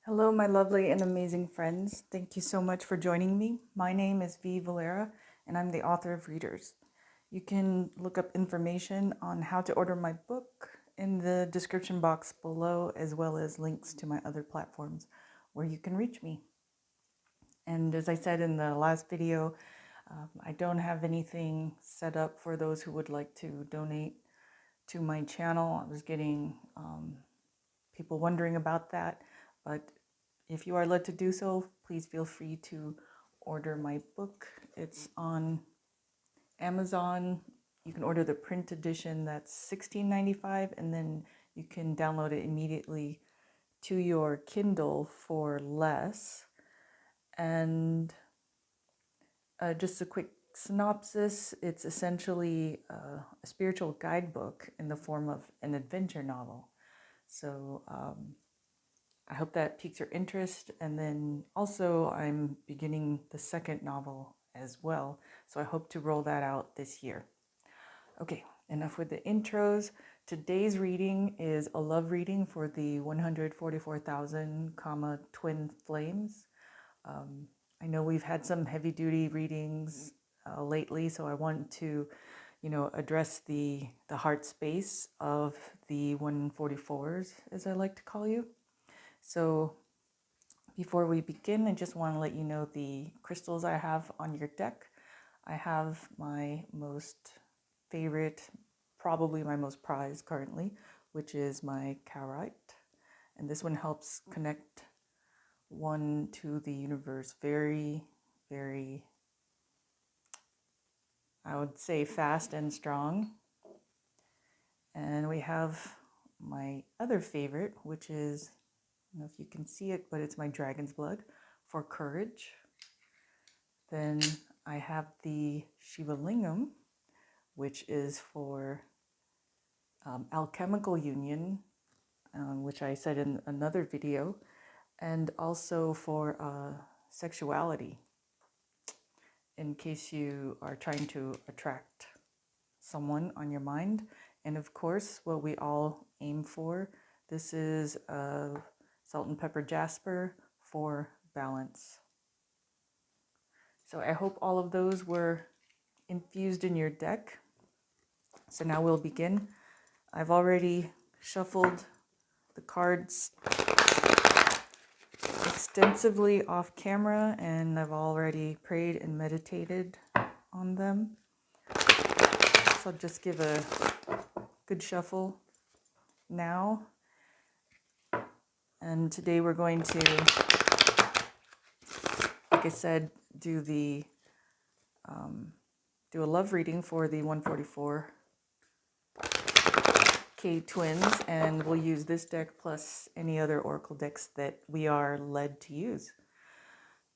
Hello, my lovely and amazing friends. Thank you so much for joining me. My name is V Valera, and I'm the author of Readers. You can look up information on how to order my book in the description box below, as well as links to my other platforms where you can reach me. And as I said in the last video, I don't have anything set up for those who would like to donate to my channel. I was getting people wondering about that, but if you are led to do so, please feel free to order my book. It's on Amazon. You can order the print edition, that's $16.95, and then you can download it immediately to your Kindle for less. And just a quick synopsis, it's essentially a spiritual guidebook in the form of an adventure novel. So I hope that piques your interest. And then also I'm beginning the second novel as well. So I hope to roll that out this year. Okay, enough with the intros. Today's reading is a love reading for the 144,000, twin flames. I know we've had some heavy duty readings lately, so I want to, address the heart space of the 144s, as I like to call you. So before we begin, I just want to let you know the crystals I have on your deck. I have my most favorite, probably my most prized currently, which is my carite. And this one helps connect one to the universe very, very, I would say, fast and strong. And we have my other favorite, which is, I don't know if you can see it, but it's my dragon's blood for courage. Then I have the Shiva Lingam, which is for alchemical union, which I said in another video, and also for sexuality, in case you are trying to attract someone on your mind. And of course, what we all aim for, this is salt and pepper jasper for balance. So I hope all of those were infused in your deck. So now we'll begin. I've already shuffled the cards extensively off camera, and I've already prayed and meditated on them. So I'll just give a good shuffle now. And today we're going to, like I said, do a love reading for the 144K twins, and we'll use this deck plus any other oracle decks that we are led to use.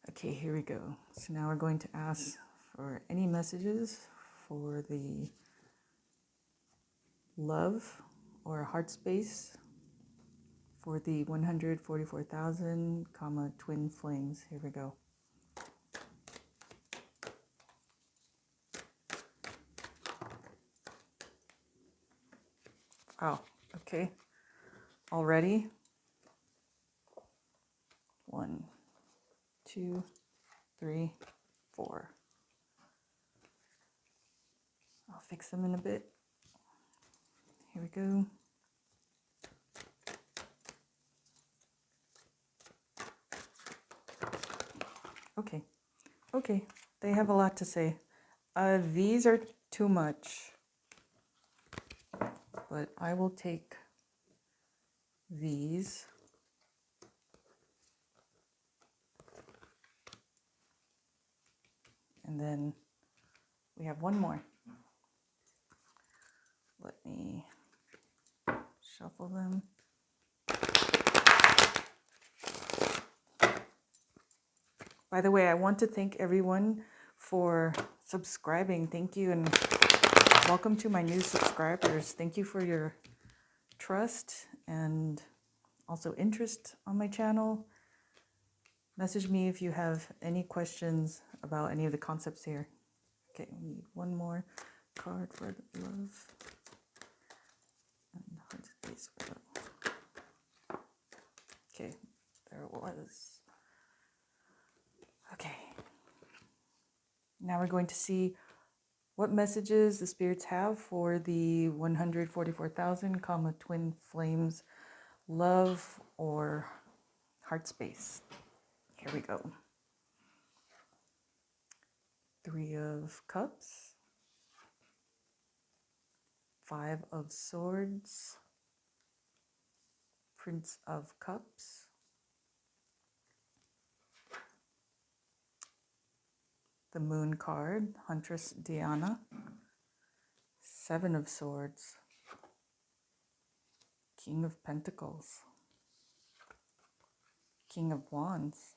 Okay, here we go. So now we're going to ask for any messages for the love or heart space for the 144,000, twin flames. Here we go. Wow, okay. Already? 1, 2, 3, 4. I'll fix them in a bit. Here we go. Okay, they have a lot to say. These are too much, but I will take these. And then we have one more. Let me shuffle them. By the way, I want to thank everyone for subscribing. Thank you, and welcome to my new subscribers. Thank you for your trust and also interest on my channel. Message me if you have any questions about any of the concepts here. Okay, we need one more card for the love and heart space for love. Okay, There it was. Okay. Now we're going to see what messages the spirits have for the 144,000, twin flames, love or heart space. Here we go. 3 of Cups, 5 of Swords, Prince of Cups, the Moon card, Huntress Diana, 7 of Swords, King of Pentacles, King of Wands,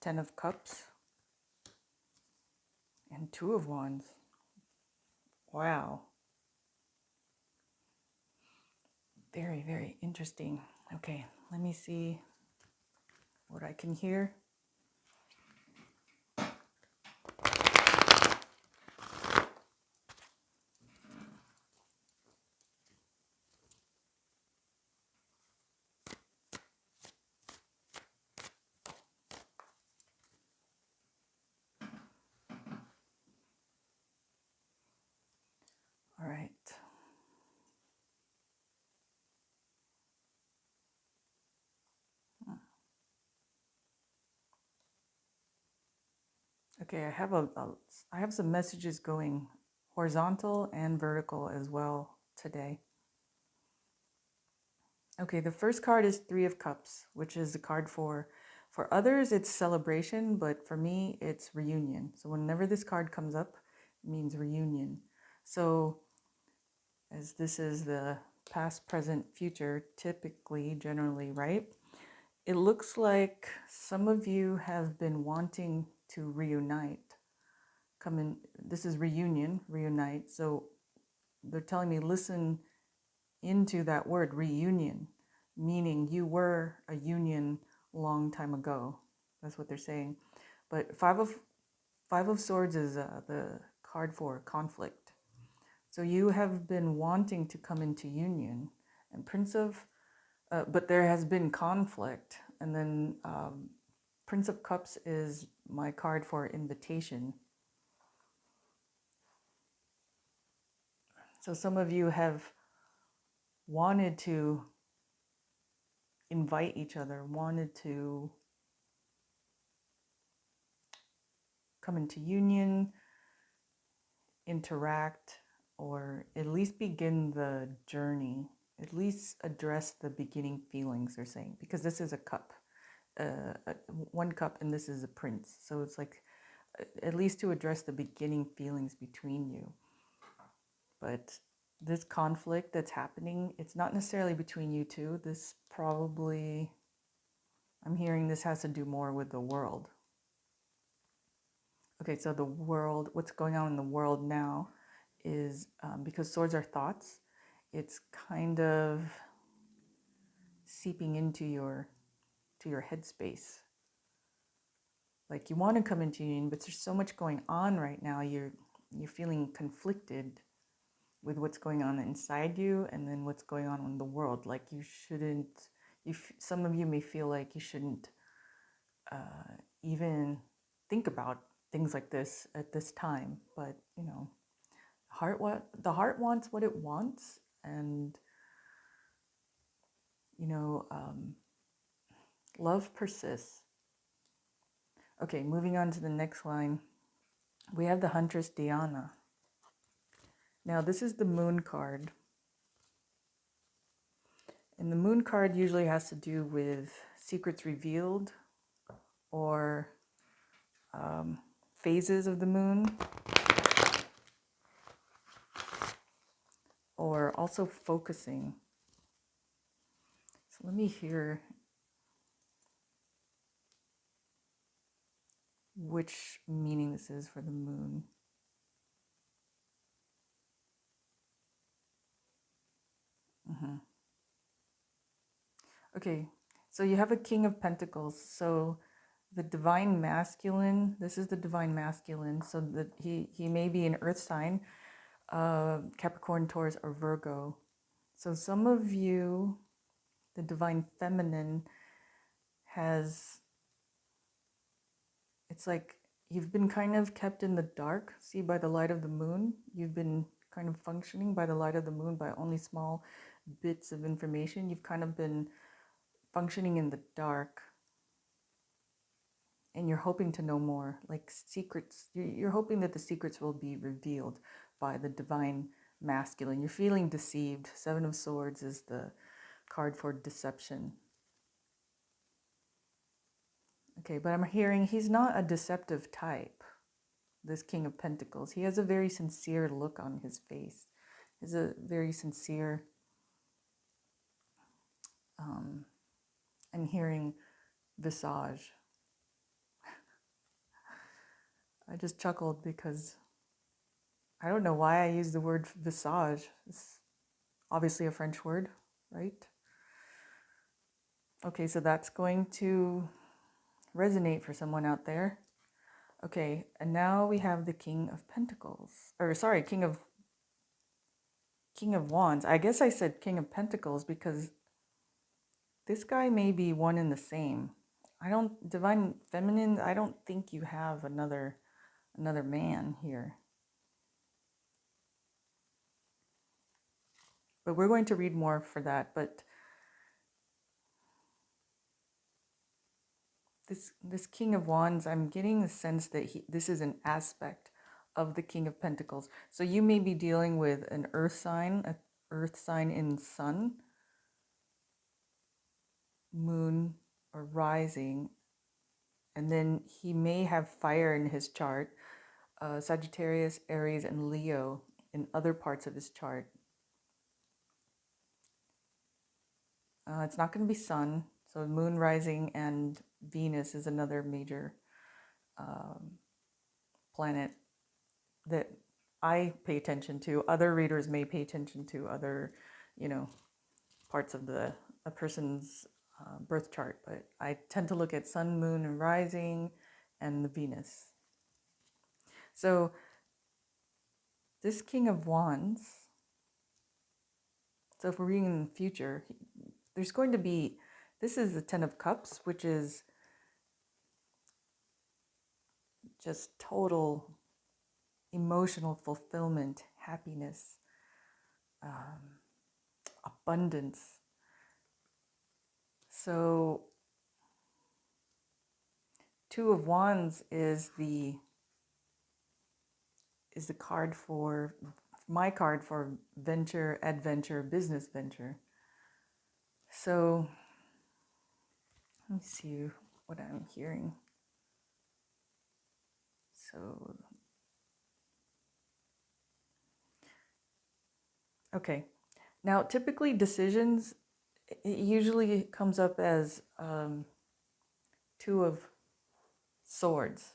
10 of Cups, and 2 of Wands. Wow. Very, very interesting. Okay, let me see what I can hear. All right. Okay, I have some messages going horizontal and vertical as well today. Okay, the first card is 3 of Cups, which is the card for others, it's celebration, but for me, it's reunion. So whenever this card comes up, it means reunion. So as this is the past, present, future, typically, generally, right? It looks like some of you have been wanting to reunite. This is reunion, reunite. So they're telling me listen into that word, reunion, meaning you were a union long time ago. That's what they're saying. But five of Swords is the card for conflict. So you have been wanting to come into union, and but there has been conflict. And then Prince of Cups is my card for invitation. So some of you have wanted to invite each other, wanted to come into union, interact, or at least begin the journey, at least address the beginning feelings, they're saying, because this is a cup, one cup, and this is a prince. So it's like at least to address the beginning feelings between you. But this conflict that's happening, it's not necessarily between you two. This probably, I'm hearing this has to do more with the world. Okay, so the world, what's going on in the world now is because swords are thoughts, it's kind of seeping into your headspace. Like you want to come into union, but there's so much going on right now. You're feeling conflicted with what's going on inside you and then what's going on in the world. Like you shouldn't, some of you may feel like you shouldn't even think about things like this at this time. But, you know, the heart wants what it wants. And, you know, love persists. Okay, moving on to the next line. We have the Huntress Diana. Now, this is the Moon card. And the Moon card usually has to do with secrets revealed or phases of the moon, or also focusing. So let me hear which meaning this is for the moon. Okay, so you have a King of Pentacles. So the divine masculine, this is the divine masculine. So that he may be an earth sign, Capricorn, Taurus, or Virgo. So some of you the divine feminine has, it's like you've been kind of kept in the dark. See, by the light of the moon, you've been kind of functioning by the light of the moon by only small bits of information. You've kind of been functioning in the dark, and you're hoping to know more, like secrets. You're hoping that the secrets will be revealed by the divine masculine. You're feeling deceived. Seven of Swords is the card for deception. Okay, but I'm hearing he's not a deceptive type, this King of Pentacles. He has a very sincere look on his face. He's a very sincere, I'm hearing visage. I just chuckled because I don't know why I use the word visage. It's obviously a French word, right? Okay, so that's going to resonate for someone out there. Okay, and now we have the King of Pentacles. Or sorry, King of Wands. I guess I said King of Pentacles because this guy may be one and the same. Divine Feminine, I don't think you have another man here. But we're going to read more for that. But this King of Wands, I'm getting the sense that this is an aspect of the King of Pentacles. So you may be dealing with an earth sign in sun, moon, or rising. And then he may have fire in his chart, Sagittarius, Aries, and Leo in other parts of his chart. It's not going to be sun. So moon, rising, and Venus is another major planet that I pay attention to. Other readers may pay attention to other, parts of a person's birth chart, but I tend to look at sun, moon, and rising, and the Venus. So this King of Wands, so if we're reading in the future, there's going to be, this is the Ten of Cups, which is just total emotional fulfillment, happiness, abundance. So Two of Wands is the card for, my card for venture, adventure, business venture. So let me see what I'm hearing. So, okay. Now, typically decisions, it usually comes up as Two of Swords,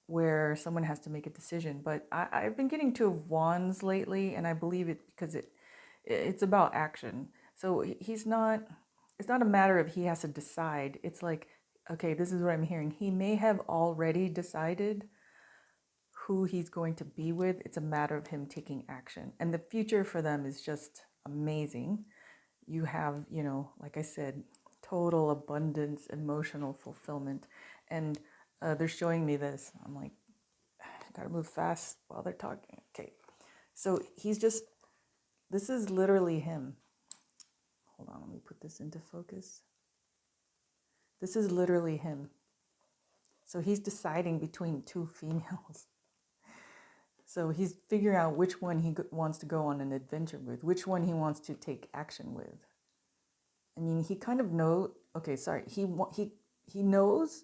where someone has to make a decision. But I've been getting Two of Wands lately, and I believe it because it's about action. So it's not a matter of he has to decide. It's like, okay, this is what I'm hearing. He may have already decided who he's going to be with. It's a matter of him taking action. And the future for them is just amazing. You have, like I said, total abundance, emotional fulfillment. And they're showing me this. I'm like, I gotta move fast while they're talking. Okay. So this is literally him. Hold on, let me put this into focus. This is literally him. So he's deciding between two females. So he's figuring out which one he wants to go on an adventure with, which one he wants to take action with. I mean, he kind of knows, he knows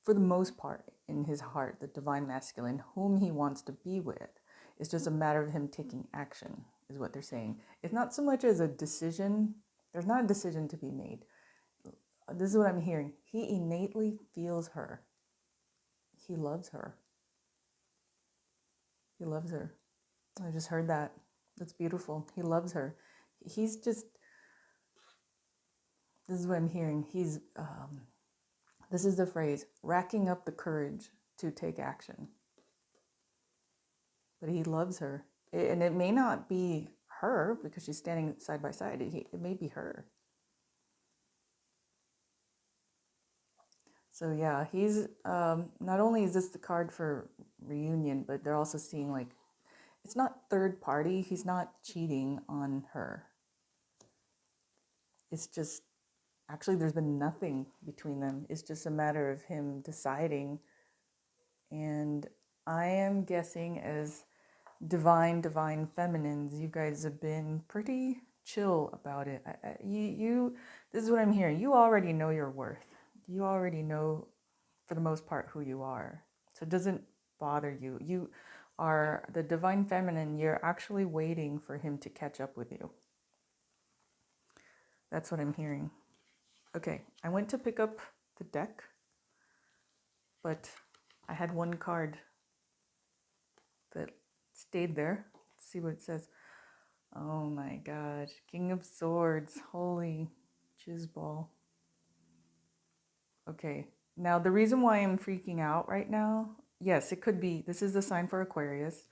for the most part in his heart, the divine masculine, whom he wants to be with. It's just a matter of him taking action, is what they're saying. It's not so much as a decision. There's not a decision to be made. This is what I'm hearing. He innately feels her. He loves her. He loves her. I just heard that. That's beautiful. He loves her. He's just, this is what I'm hearing. He's, this is the phrase, racking up the courage to take action. But he loves her. And it may not be her because she's standing side by side. It may be her. So yeah, he's not only is this the card for reunion, but they're also seeing like it's not third party. He's not cheating on her. It's just actually there's been nothing between them. It's just a matter of him deciding. And I am guessing as divine feminines, you guys have been pretty chill about it. This is what I'm hearing. You already know your worth. You already know, for the most part, who you are. So it doesn't bother you. You are the divine feminine. You're actually waiting for him to catch up with you. That's what I'm hearing. Okay, I went to pick up the deck, but I had one card that stayed there. Let's see what it says. Oh my gosh, King of Swords, holy jizzball. Okay, now the reason why I'm freaking out right now, yes, it could be, this is the sign for Aquarius.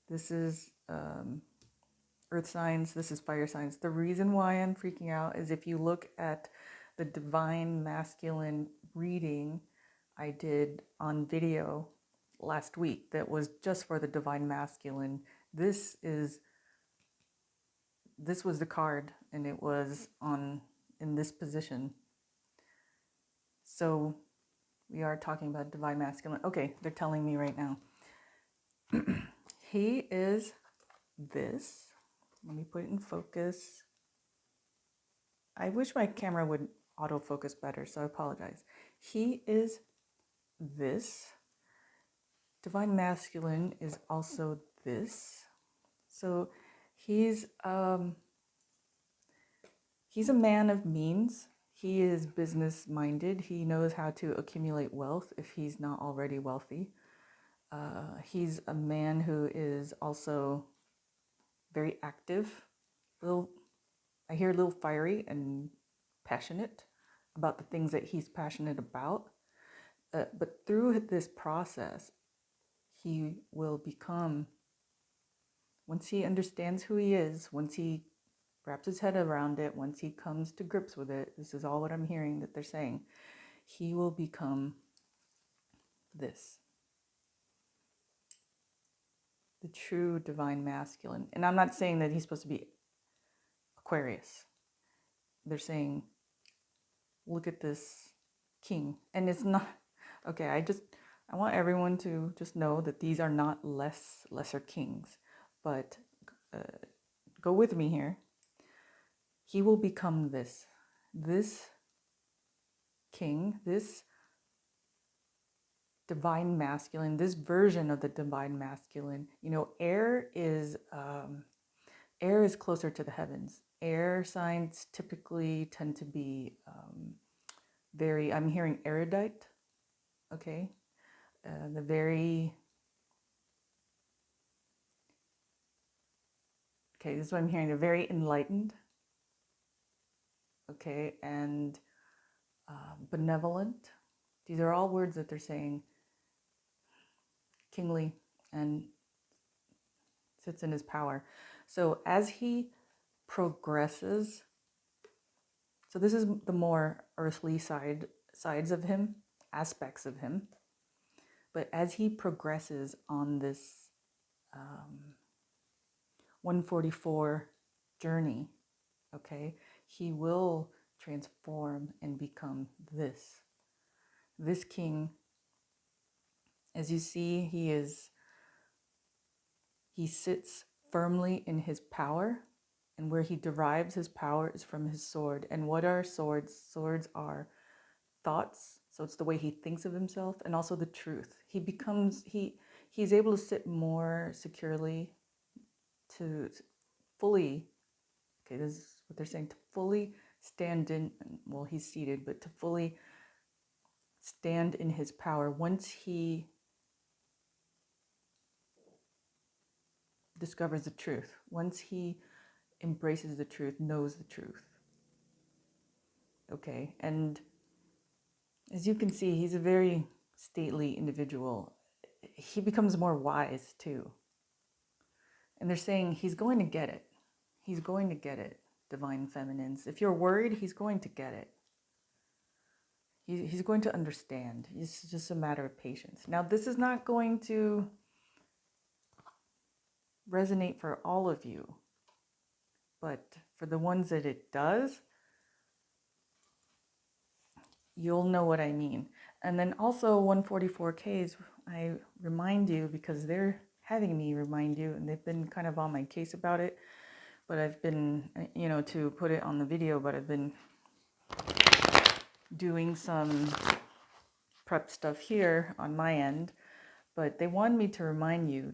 This is earth signs, this is fire signs. The reason why I'm freaking out is if you look at the divine masculine reading I did on video last week that was just for the divine masculine. This was the card and it was in this position. So we are talking about divine masculine. Okay, they're telling me right now. He is this. Let me put it in focus. I wish my camera would autofocus better, so I apologize. He is this. Divine masculine is also this. So he's a man of means. He is business minded. He knows how to accumulate wealth if he's not already wealthy. He's a man who is also very active. I hear a little fiery and passionate about the things that he's passionate about. But through this process, he will become, once he understands who he is, once he wraps his head around it, once he comes to grips with it, this is all what I'm hearing that they're saying, he will become this. The true divine masculine. And I'm not saying that he's supposed to be Aquarius. They're saying, look at this king. And it's not, okay, I want everyone to just know that these are not lesser kings. But go with me here. He will become this king, this divine masculine, this version of the divine masculine. You know, air is closer to the heavens. Air signs typically tend to be very, I'm hearing erudite, okay? The very, okay, this is what I'm hearing, they're very enlightened, okay, and benevolent. These are all words that they're saying. Kingly and sits in his power. So as he progresses, so this is the more earthly sides of him, aspects of him. But as he progresses on this 144 journey, okay, he will transform and become this king. As you see, he sits firmly in his power, and where he derives his power is from his sword. And what are swords? Swords are thoughts. So it's the way he thinks of himself, and also the truth. He's able to sit more securely, to fully, okay, this is what they're saying, to fully stand in, well, he's seated, but to fully stand in his power once he discovers the truth, once he embraces the truth, knows the truth. Okay, and as you can see, he's a very stately individual. He becomes more wise too. And they're saying he's going to get it. he's going to get it, divine feminines. If you're worried, he's going to get it. He's going to understand. It's just a matter of patience. Now, this is not going to resonate for all of you, but for the ones that it does, you'll know what I mean. And then also 144Ks, I remind you because they're having me remind you, and they've been kind of on my case about it, but I've been, to put it on the video, but I've been doing some prep stuff here on my end, but they want me to remind you,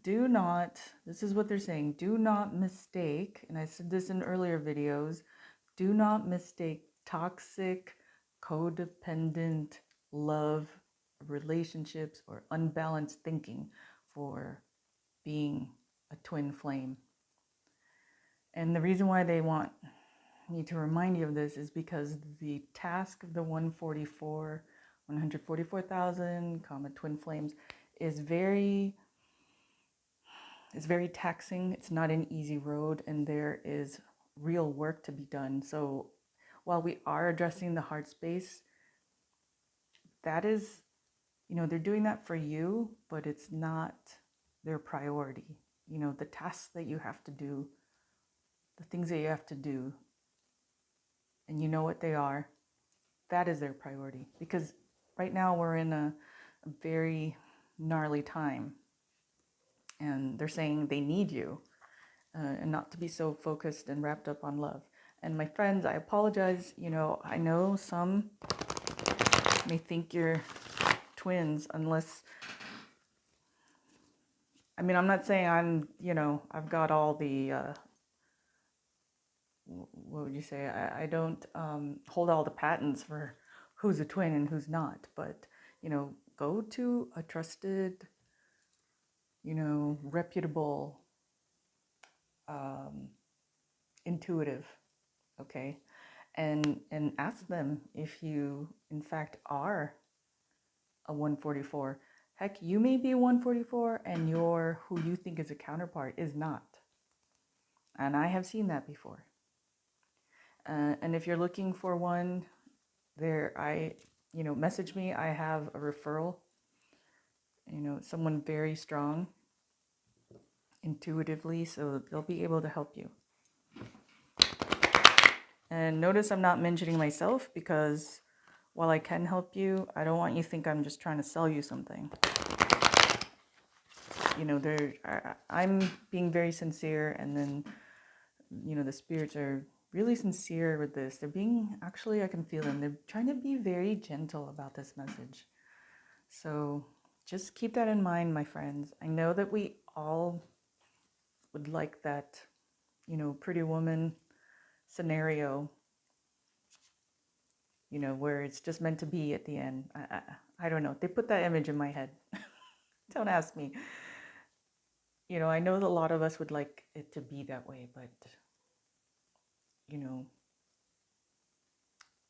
do not, this is what they're saying, do not mistake, and I said this in earlier videos, do not mistake toxic, codependent love, relationships, or unbalanced thinking for being a twin flame. And the reason why they want me to remind you of this is because the task of the 144,000, twin flames is very taxing. It's not an easy road, and there is real work to be done. So while we are addressing the heart space, that is, they're doing that for you, but it's not their priority. The tasks that you have to do, the things that you have to do, and you know what they are, that is their priority. Because right now we're in a very gnarly time, and they're saying they need you, and not to be so focused and wrapped up on love. And my friends, I apologize. I know some may think you're twins, unless, I'm not saying I've got all the, what would you say? I don't hold all the patents for who's a twin and who's not. But, go to a trusted, reputable, intuitive, okay? And ask them if you, in fact, are a 144. Heck, you may be a 144 and who you think is a counterpart is not. And I have seen that before. And if you're looking for one, message me. I have a referral, someone very strong intuitively, so they'll be able to help you. And notice I'm not mentioning myself, because while I can help you, I don't want you to think I'm just trying to sell you something. I'm being very sincere, and then, the spirits are really sincere with this. They're being, actually, I can feel them. They're trying to be very gentle about this message. So just keep that in mind, my friends. I know that we all would like that, pretty woman scenario, where it's just meant to be at the end. I don't know. They put that image in my head. Don't ask me. I know that a lot of us would like it to be that way, but,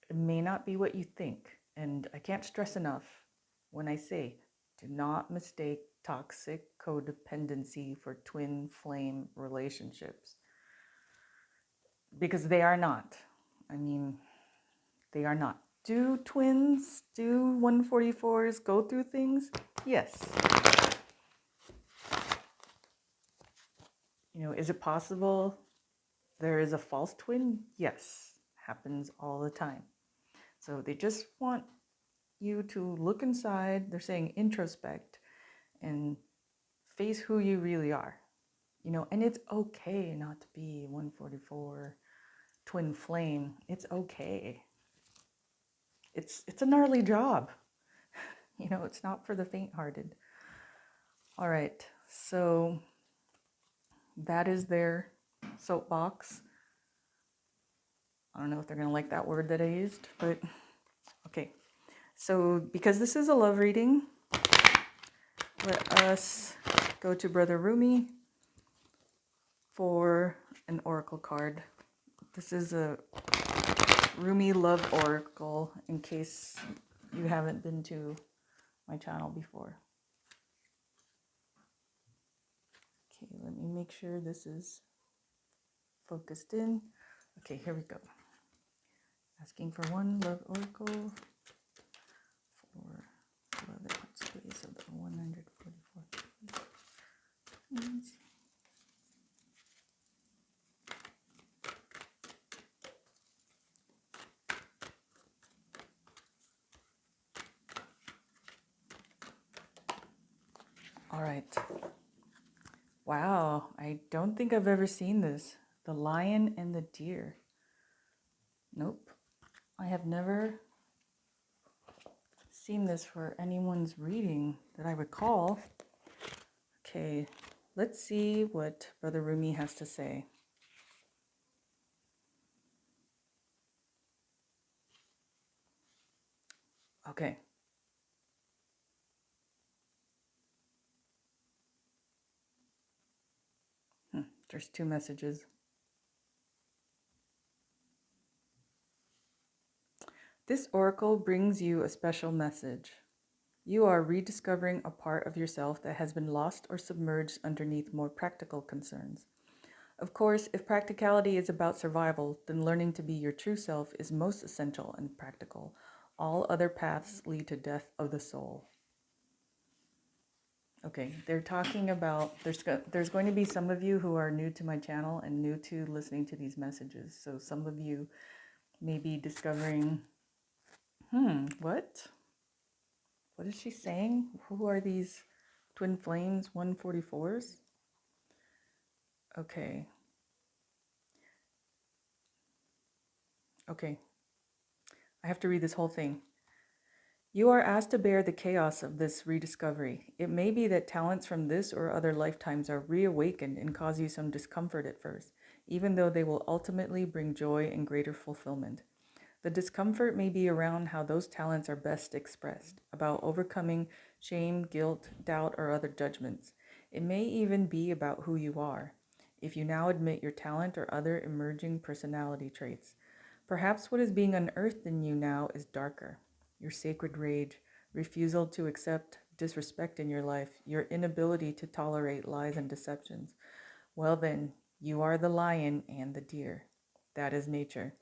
it may not be what you think. And I can't stress enough when I say, do not mistake toxic codependency for twin flame relationships. Because they are not. They are not. Do twins, do 144s go through things? Yes. Is it possible there is a false twin? Yes. Happens all the time. So they just want you to look inside. They're saying introspect and face who you really are. And it's okay not to be 144 twin flame. It's okay. It's a gnarly job. It's not for the faint-hearted. All right, so that is their soapbox. I don't know if they're going to like that word that I used, but okay. So because this is a love reading, let us go to Brother Rumi for an oracle card. This is a Rumi Love Oracle, in case you haven't been to my channel before. Okay, let me make sure this is focused in. Okay, here we go. Asking for one love oracle for love at heart space of the 144. All right. Wow, I don't think I've ever seen this. The lion and the deer. Nope. I have never seen this for anyone's reading that I recall. Okay, let's see what Brother Rumi has to say. Okay. There's two messages. This oracle brings you a special message. You are rediscovering a part of yourself that has been lost or submerged underneath more practical concerns. Of course, if practicality is about survival, then learning to be your true self is most essential and practical. All other paths lead to death of the soul. Okay, they're talking about, there's going to be some of you who are new to my channel and new to listening to these messages. So some of you may be discovering, what? What is she saying? Who are these twin flames 144s? Okay. Okay. I have to read this whole thing. You are asked to bear the chaos of this rediscovery. It may be that talents from this or other lifetimes are reawakened and cause you some discomfort at first, even though they will ultimately bring joy and greater fulfillment. The discomfort may be around how those talents are best expressed, about overcoming shame, guilt, doubt, or other judgments. It may even be about who you are, if you now admit your talent or other emerging personality traits. Perhaps what is being unearthed in you now is darker. Your sacred rage, refusal to accept disrespect in your life, your inability to tolerate lies and deceptions. Well then, you are the lion and the deer. That is nature.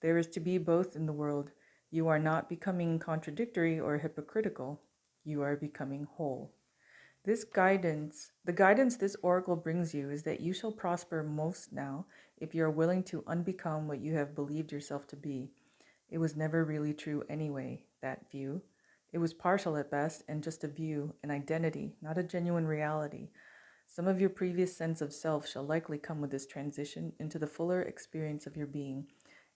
There is to be both in the world. You are not becoming contradictory or hypocritical. You are becoming whole. The guidance this oracle brings you is that you shall prosper most now if you are willing to unbecome what you have believed yourself to be. It was never really true anyway, that view. It was partial at best and just a view, an identity, not a genuine reality. Some of your previous sense of self shall likely come with this transition into the fuller experience of your being,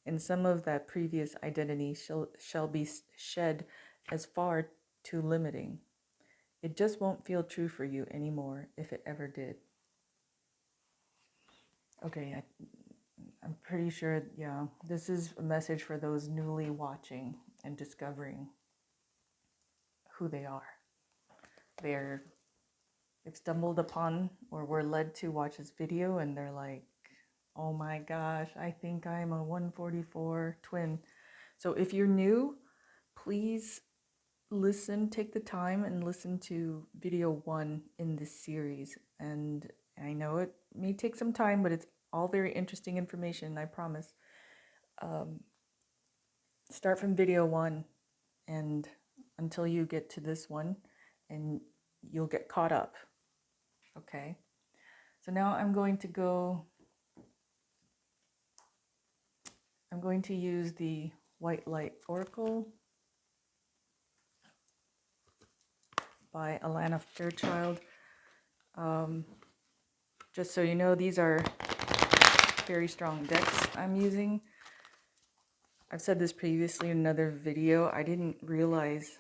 and some of that previous identity shall be shed as far too limiting. It just won't feel true for you anymore, if it ever did. Okay, I'm pretty sure, yeah, this is a message for those newly watching and discovering who they are. They've stumbled upon or were led to watch this video and they're like, oh my gosh, I think I'm a 144 twin. So if you're new, please take the time and listen to video 1 in this series. And I know it may take some time, but it's all very interesting information, I promise. Start from video 1 and until you get to this one, and you'll get caught up. Okay, so now I'm going to use the White Light Oracle by Alana Fairchild. Just so you know, these are very strong decks I'm using. I've said this previously in another video. I didn't realize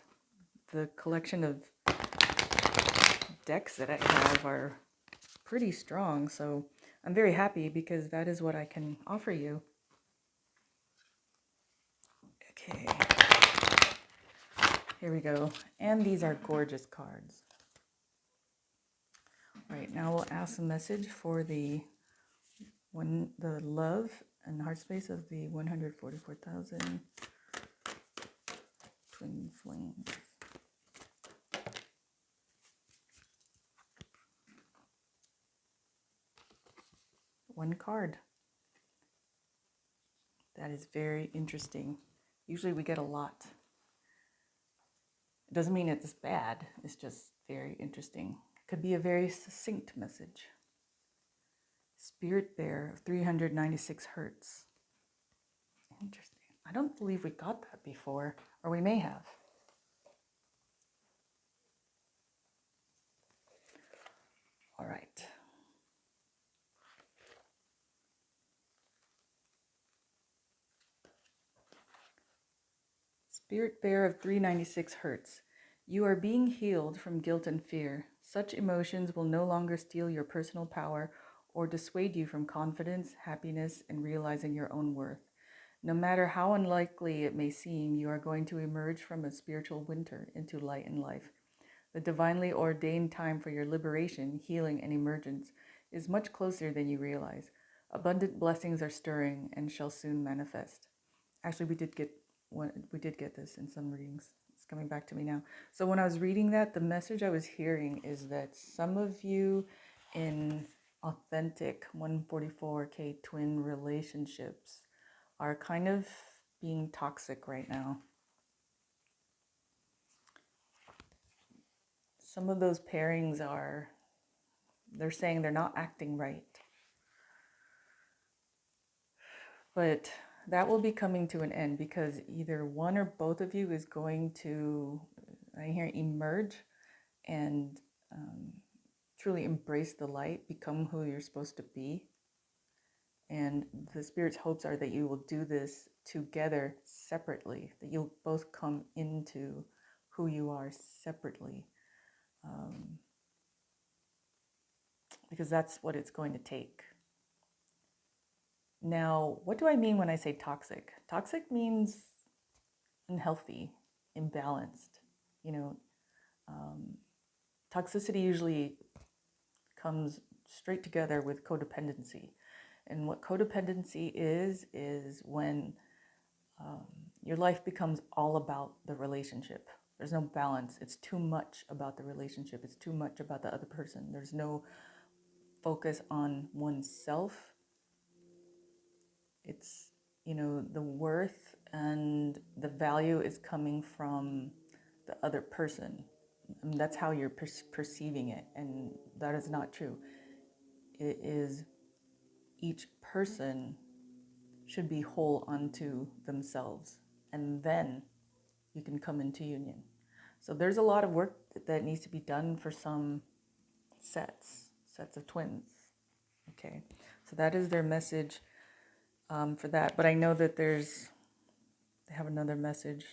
the collection of decks that I have are pretty strong, so I'm very happy because that is what I can offer you. Okay, here we go. And these are gorgeous cards. All right, now we'll ask a message for the love and heart space of the 144,000 twin flames. One card. That is very interesting. Usually we get a lot. It doesn't mean it's bad, it's just very interesting. It could be a very succinct message. Spirit Bear of 396 hertz. Interesting. I don't believe we got that before, or we may have. All right. Spirit Bear of 396 hertz. You are being healed from guilt and fear. Such emotions will no longer steal your personal power or dissuade you from confidence, happiness, and realizing your own worth. No matter how unlikely it may seem, you are going to emerge from a spiritual winter into light and life. The divinely ordained time for your liberation, healing, and emergence is much closer than you realize. Abundant blessings are stirring and shall soon manifest. Actually, we did get this in some readings. It's coming back to me now. So when I was reading that, the message I was hearing is that some of you in authentic 144K twin relationships are kind of being toxic right now. Some of those pairings they're saying they're not acting right. But that will be coming to an end because either one or both of you is going to, I hear, emerge and truly embrace the light, become who you're supposed to be. And the Spirit's hopes are that you will do this together separately, that you'll both come into who you are separately. Because that's what it's going to take. Now, what do I mean when I say toxic? Toxic means unhealthy, imbalanced. You know, toxicity usually comes straight together with codependency. And what codependency is when your life becomes all about the relationship. There's no balance. It's too much about the relationship. It's too much about the other person. There's no focus on oneself. It's, the worth and the value is coming from the other person. And that's how you're perceiving it. And that is not true. It is each person should be whole unto themselves. And then you can come into union. So there's a lot of work that needs to be done for some sets of twins. Okay, so that is their message for that. But I know that they have another message.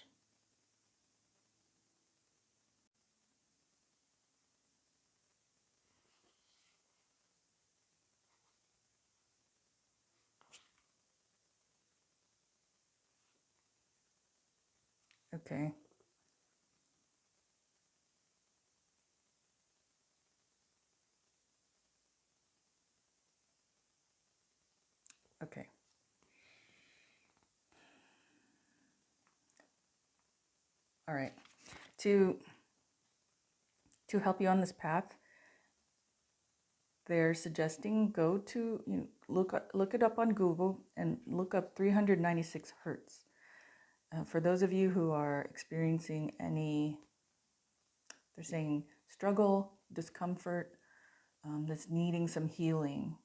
Okay. Okay. All right. To help you on this path, they're suggesting go to look it up on Google and look up 396 hertz. For those of you who are experiencing any, they're saying struggle, discomfort, that's needing some healing,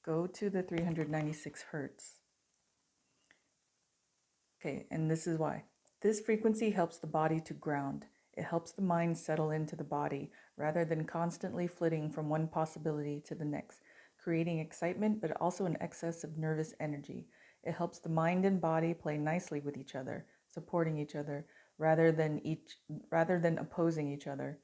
go to the 396 hertz. Okay, and this is why. This frequency helps the body to ground. It helps the mind settle into the body rather than constantly flitting from one possibility to the next, creating excitement but also an excess of nervous energy. It helps the mind and body play nicely with each other, supporting each other rather than opposing each other.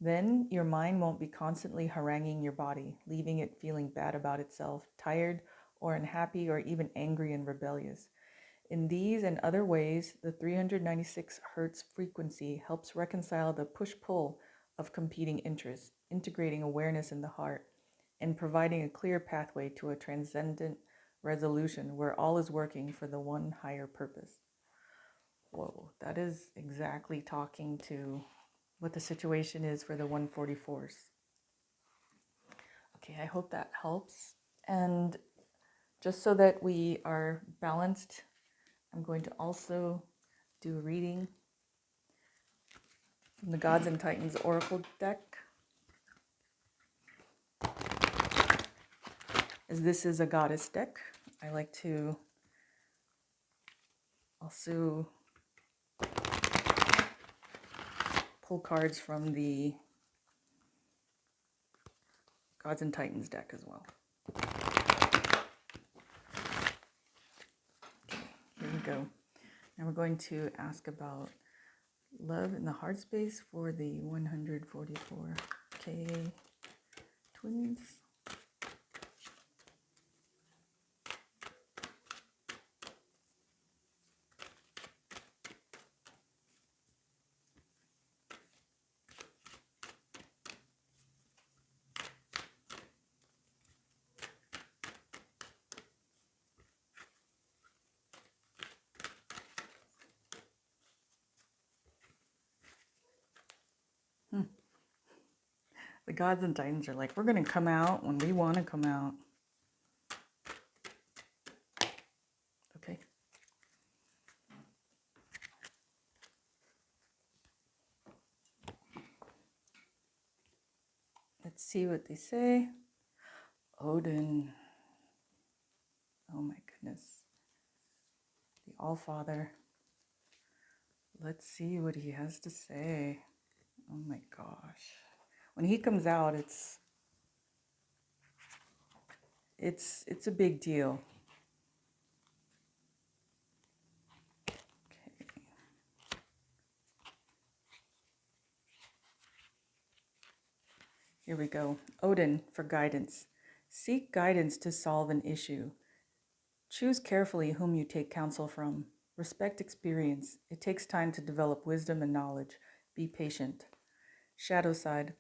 Then your mind won't be constantly haranguing your body, leaving it feeling bad about itself, tired or unhappy or even angry and rebellious. In these and other ways, the 396 hertz frequency helps reconcile the push-pull of competing interests, integrating awareness in the heart, and providing a clear pathway to a transcendent resolution where all is working for the one higher purpose. Whoa, that is exactly talking to what the situation is for the 144s. Okay, I hope that helps. And just so that we are balanced I'm going to also do a reading from the Gods and Titans Oracle deck, as this is a goddess deck. I like to also pull cards from the Gods and Titans deck as well. Here we go. Now we're going to ask about love in the heart space for the 144K twins. The Gods and Titans are like, we're going to come out when we want to come out. Okay. Let's see what they say. Odin. Oh my goodness. The All-Father. Let's see what he has to say. Oh my gosh. When he comes out, it's a big deal. Okay. Here we go. Odin for guidance. Seek guidance to solve an issue. Choose carefully whom you take counsel from. Respect experience. It takes time to develop wisdom and knowledge. Be patient. Shadow side.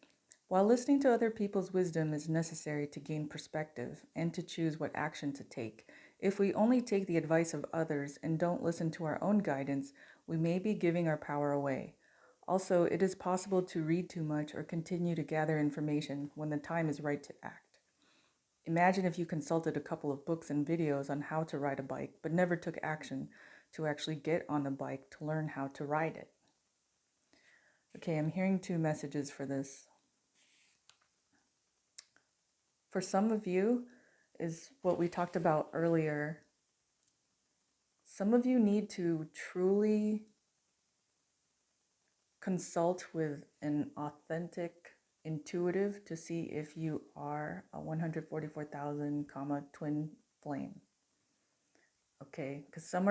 While listening to other people's wisdom is necessary to gain perspective and to choose what action to take, if we only take the advice of others and don't listen to our own guidance, we may be giving our power away. Also, it is possible to read too much or continue to gather information when the time is right to act. Imagine if you consulted a couple of books and videos on how to ride a bike, but never took action to actually get on a bike to learn how to ride it. Okay, I'm hearing two messages for this. For some of you, is what we talked about earlier. Some of you need to truly consult with an authentic intuitive to see if you are a 144,000 twin flame. Okay, because some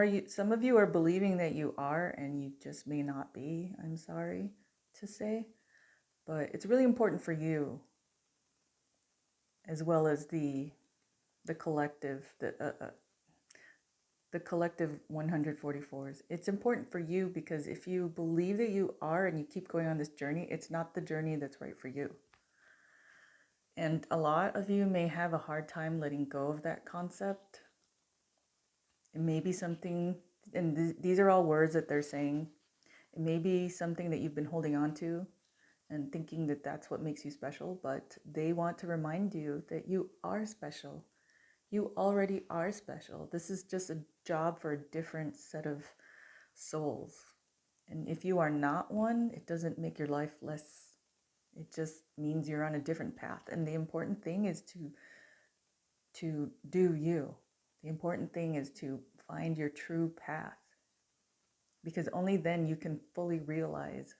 of you are believing that you are, and you just may not be. I'm sorry to say, but it's really important for you, as well as the collective, the collective 144s. It's important for you because if you believe that you are and you keep going on this journey, it's not the journey that's right for you. And a lot of you may have a hard time letting go of that concept. It may be something, and these are all words that they're saying. It may be something that you've been holding on to and thinking that that's what makes you special, but they want to remind you that you are special. You already are special. This is just a job for a different set of souls. And if you are not one, it doesn't make your life less. It just means you're on a different path. And the important thing is to do you. The important thing is to find your true path. Because only then you can fully realize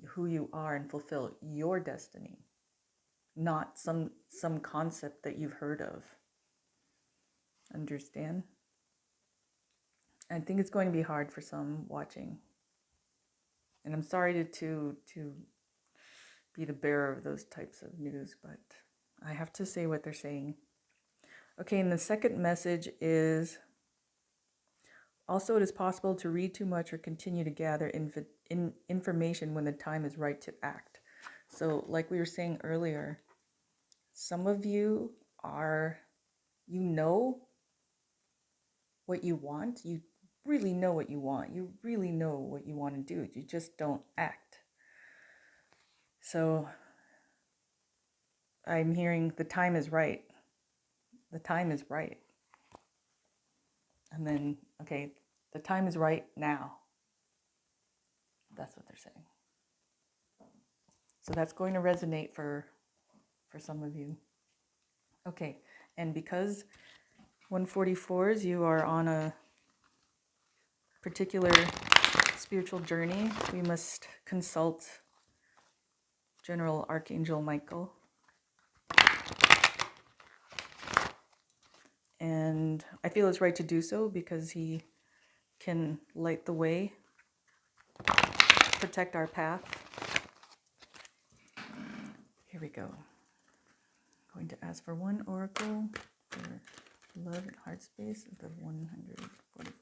who you are and fulfill your destiny, not some concept that you've heard of. Understand? I think it's going to be hard for some watching. And I'm sorry to be the bearer of those types of news, but I have to say what they're saying. Okay, and the second message is, also it is possible to read too much or continue to gather information when the time is right to act. So like we were saying earlier, some of you are, you know what you want. You really know what you want. You really know what you want to do. You just don't act. So I'm hearing the time is right. The time is right. And then, okay, the time is right now. That's what they're saying. So that's going to resonate for some of you. Okay, and because 144s, you are on a particular spiritual journey, we must consult General Archangel Michael. And I feel it's right to do so because he can light the way, protect our path. Here we go. I'm going to ask for one oracle for love and heart space of the 144,000.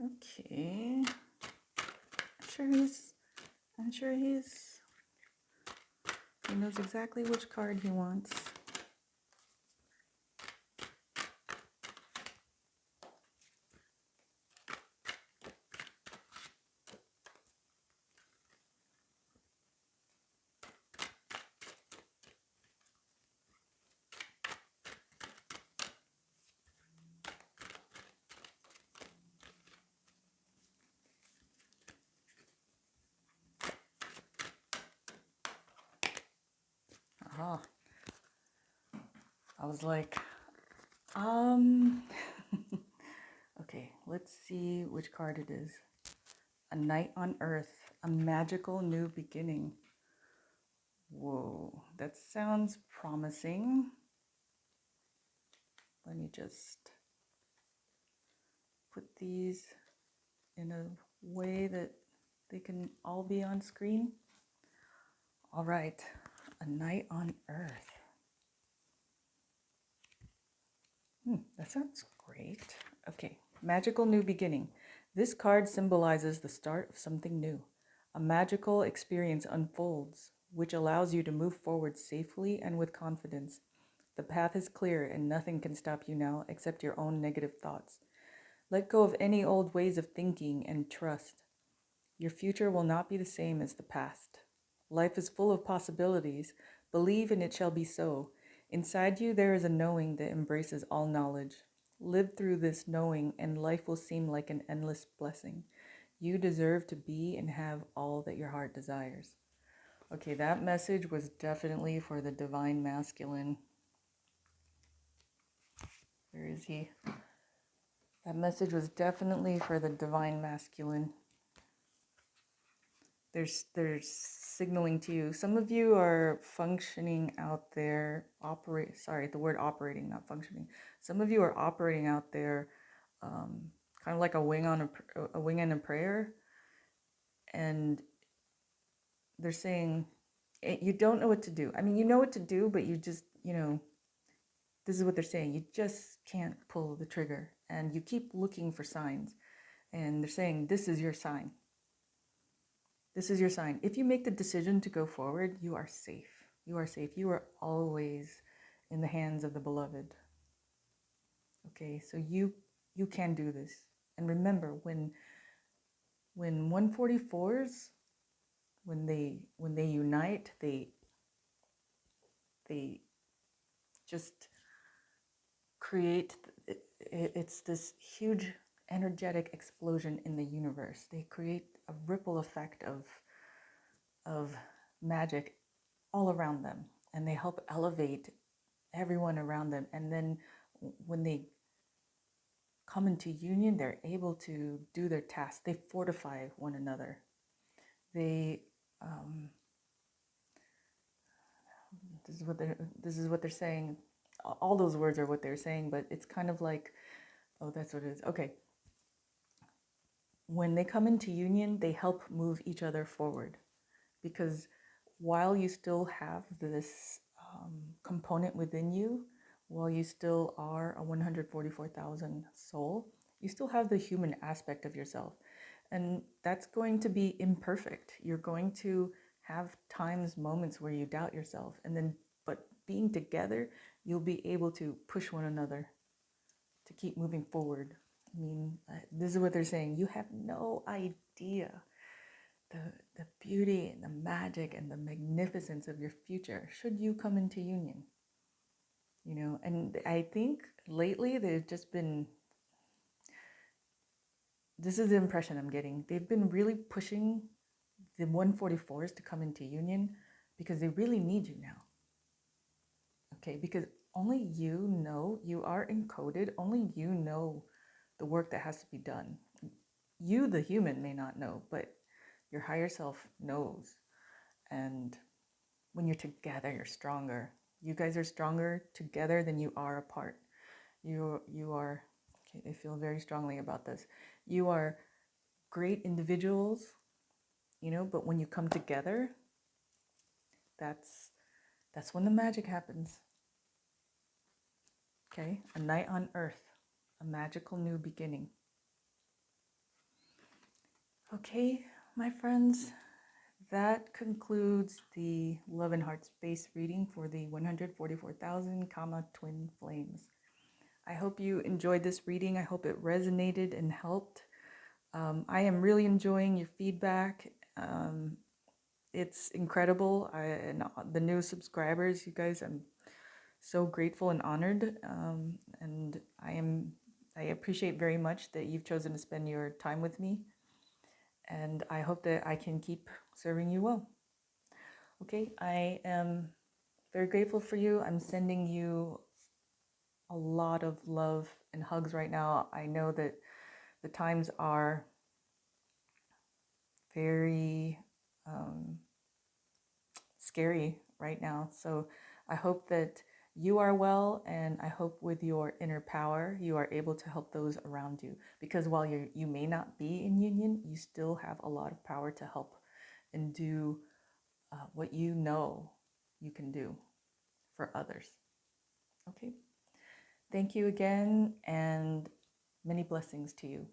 Okay. I'm sure he knows exactly which card he wants. Aha. I was like, okay, let's see which card it is. A Night on Earth, a magical new beginning. Whoa, that sounds promising. Let me just put these in a way that they can all be on screen. All right, A Night on Earth. That sounds great. Okay, magical new beginning. This card symbolizes the start of something new. A magical experience unfolds, which allows you to move forward safely and with confidence. The path is clear and nothing can stop you now except your own negative thoughts. Let go of any old ways of thinking and trust. Your future will not be the same as the past. Life is full of possibilities. Believe and it shall be so. Inside you there is a knowing that embraces all knowledge. Live through this knowing and life will seem like an endless blessing. You deserve to be and have all that your heart desires. Okay, that message was definitely for the divine masculine. Where is he? That message was definitely for the divine masculine. There's signaling to you. Some of you are functioning out there, the word operating, not functioning. Some of you are operating out there, kind of like a wing and a prayer. And they're saying, you don't know what to do. I mean, you know what to do, but you just, this is what they're saying. You just can't pull the trigger and you keep looking for signs. And they're saying, this is your sign. This is your sign. If you make the decision to go forward, you are safe. You are safe. You are always in the hands of the beloved. Okay, so you can do this. And remember, when 144s, when they unite, they just create, it's this huge energetic explosion in the universe. They create a ripple effect of magic all around them, and they help elevate everyone around them. And then when they come into union, they're able to do their tasks. They fortify one another. They this is what they're saying. All those words are what they're saying, but it's kind of like, oh, that's what it is. Okay. When they come into union, they help move each other forward, because while you still have this component within you, while you still are a 144,000 soul, you still have the human aspect of yourself. And that's going to be imperfect. You're going to have times, moments where you doubt yourself. And then, but being together, you'll be able to push one another to keep moving forward. I mean, this is what they're saying. You have no idea the, the beauty and the magic and the magnificence of your future should you come into union. You know, and I think lately they've just been, this is the impression I'm getting. They've been really pushing the 144s to come into union because they really need you now. Okay, because only you know, you are encoded, only you know the work that has to be done. You, the human, may not know, but your higher self knows. And when you're together, you're stronger. You guys are stronger together than you are apart. You are, okay, they feel very strongly about this. You are great individuals, you know, but when you come together, that's when the magic happens. Okay, a night on earth, a magical new beginning. Okay, my friends, that concludes the Love and Heart Space reading for the 144,000 comma twin flames. I hope you enjoyed this reading. I hope it resonated and helped. I am really enjoying your feedback. It's incredible. And the new subscribers, you guys, I'm so grateful and honored. And I appreciate very much that you've chosen to spend your time with me. And I hope that I can keep serving you well. Okay, I am very grateful for you. I'm sending you a lot of love and hugs right now. I know that the times are very scary right now. So I hope that you are well, and I hope with your inner power, you are able to help those around you. Because while you may not be in union, you still have a lot of power to help and do what you know you can do for others. Okay. Thank you again, and many blessings to you.